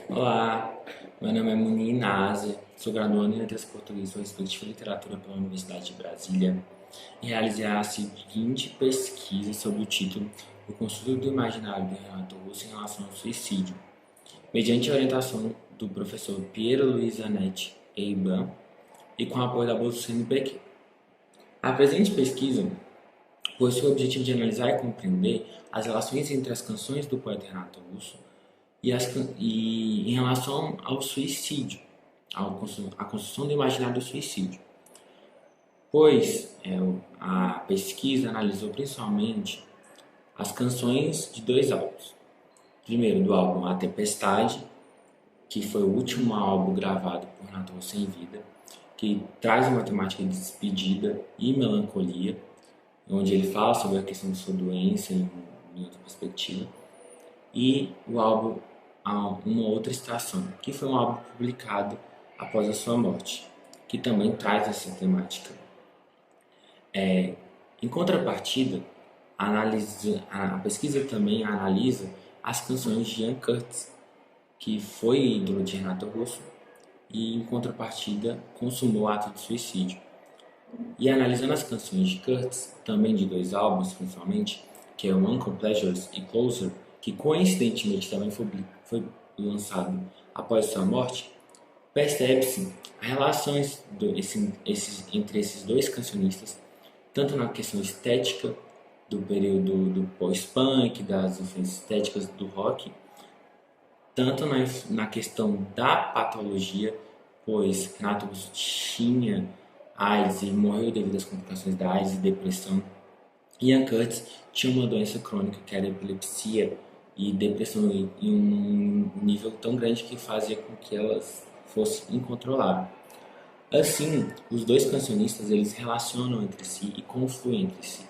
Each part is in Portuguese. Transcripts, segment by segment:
Olá, meu nome é Muni Inácia, sou graduando em Letras Português e Respectivo de Literatura pela Universidade de Brasília e realizei a seguinte pesquisa sob o título O Construto do Imaginário do Renato Russo em relação ao suicídio, mediante a orientação do professor Piero Luiz Zanetti Eiban e com apoio da Bolsa CNPq. A presente pesquisa possui o objetivo de analisar e compreender as relações entre as canções do poeta Renato Russo e em relação ao suicídio, à construção do imaginário do suicídio, pois a pesquisa analisou principalmente as canções de dois álbuns. Primeiro, do álbum A Tempestade, que foi o último álbum gravado por Renato Russo em vida, que traz uma temática de despedida e melancolia, onde ele fala sobre a questão de sua doença em outra perspectiva, e o álbum Uma Outra Estação, que foi um álbum publicado após a sua morte, que também traz essa temática. Em contrapartida, a pesquisa também analisa as canções de Ian Curtis, que foi ídolo de Renato Russo e, em contrapartida, consumou o ato de suicídio. E analisando as canções de Curtis, também de dois álbuns principalmente, que é o Uncle Pleasures e Closer, que coincidentemente também foi lançado após sua morte, percebe-se as relações entre esses dois cancionistas, tanto na questão estética do período do pós-punk, das influências estéticas do rock, tanto na questão da patologia, pois Renato Russo tinha AIDS e morreu devido às complicações da AIDS e depressão. Ian Curtis tinha uma doença crônica que era epilepsia e depressão em um nível tão grande que fazia com que elas fossem incontroláveis. Assim, os dois cancionistas eles relacionam entre si e confluem entre si,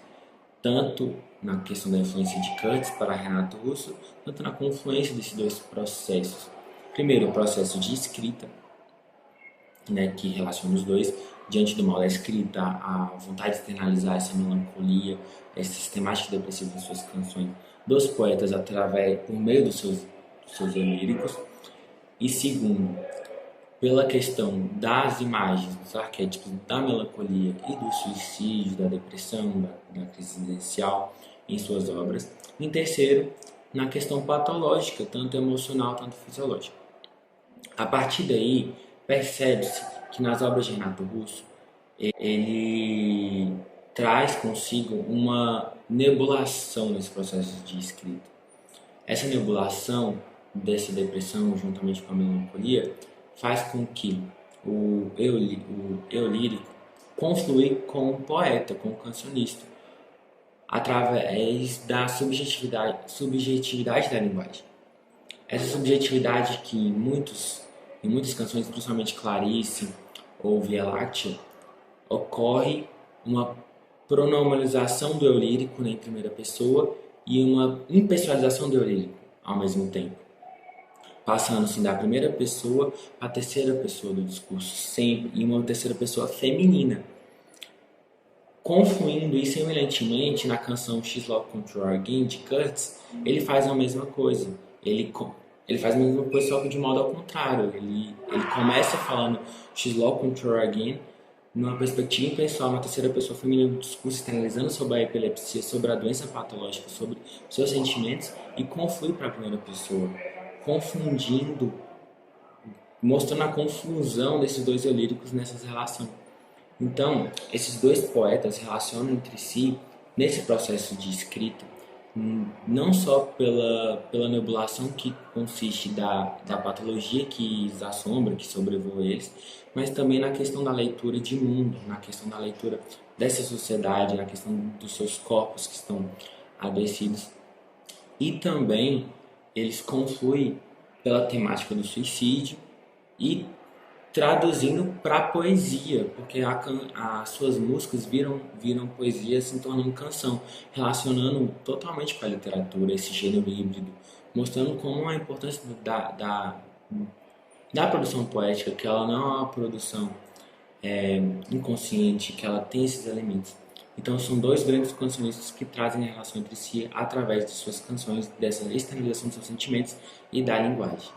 tanto na questão da influência de Curtis para Renato Russo, quanto na confluência desses dois processos. Primeiro, o processo de escrita, que relaciona os dois, diante do mal da escrita, a vontade de externalizar essa melancolia, essa sistemática depressiva em suas canções dos poetas por meio dos seus líricos. E segundo, pela questão das imagens, dos arquétipos da melancolia e do suicídio, da depressão, da crise existencial em suas obras. E terceiro, na questão patológica, tanto emocional quanto fisiológica. A partir daí, percebe-se que nas obras de Renato Russo, ele traz consigo uma nebulação nesse processo de escrita. Essa nebulação dessa depressão, juntamente com a melancolia, faz com que o eu lírico conflui com o poeta, com o cancionista, através da subjetividade da linguagem. Essa subjetividade que em muitas canções, principalmente Clarice ou Via Láctea, ocorre uma pronomalização do eu lírico em primeira pessoa e uma impessoalização do eu lírico ao mesmo tempo, passando-se da primeira pessoa para a terceira pessoa do discurso, sempre em uma terceira pessoa feminina, confluindo e semelhantemente na canção She's Locked Control Again de Curtis. Ele faz a mesma coisa, ele faz a mesma coisa só que de modo ao contrário. Ele começa falando She's Locked Control Again numa perspectiva impessoal, uma terceira pessoa feminina do discurso, externalizando sobre a epilepsia, sobre a doença patológica, sobre seus sentimentos, e conflui para a primeira pessoa, confundindo, mostrando a confusão desses dois eu líricos nessas relações. Então, esses dois poetas relacionam entre si nesse processo de escrita, não só pela nebulação que consiste da patologia que os assombra, que sobrevoa eles, mas também na questão da leitura de mundo, na questão da leitura dessa sociedade, na questão dos seus corpos que estão adoecidos. E também eles confluem pela temática do suicídio e traduzindo para a poesia, porque as suas músicas viram poesia se tornando canção, relacionando totalmente com a literatura, esse gênero híbrido, mostrando como a importância da produção poética, que ela não é uma produção inconsciente, que ela tem esses elementos. Então são dois grandes cancionistas que trazem a relação entre si através de suas canções, dessa externalização dos seus sentimentos e da linguagem.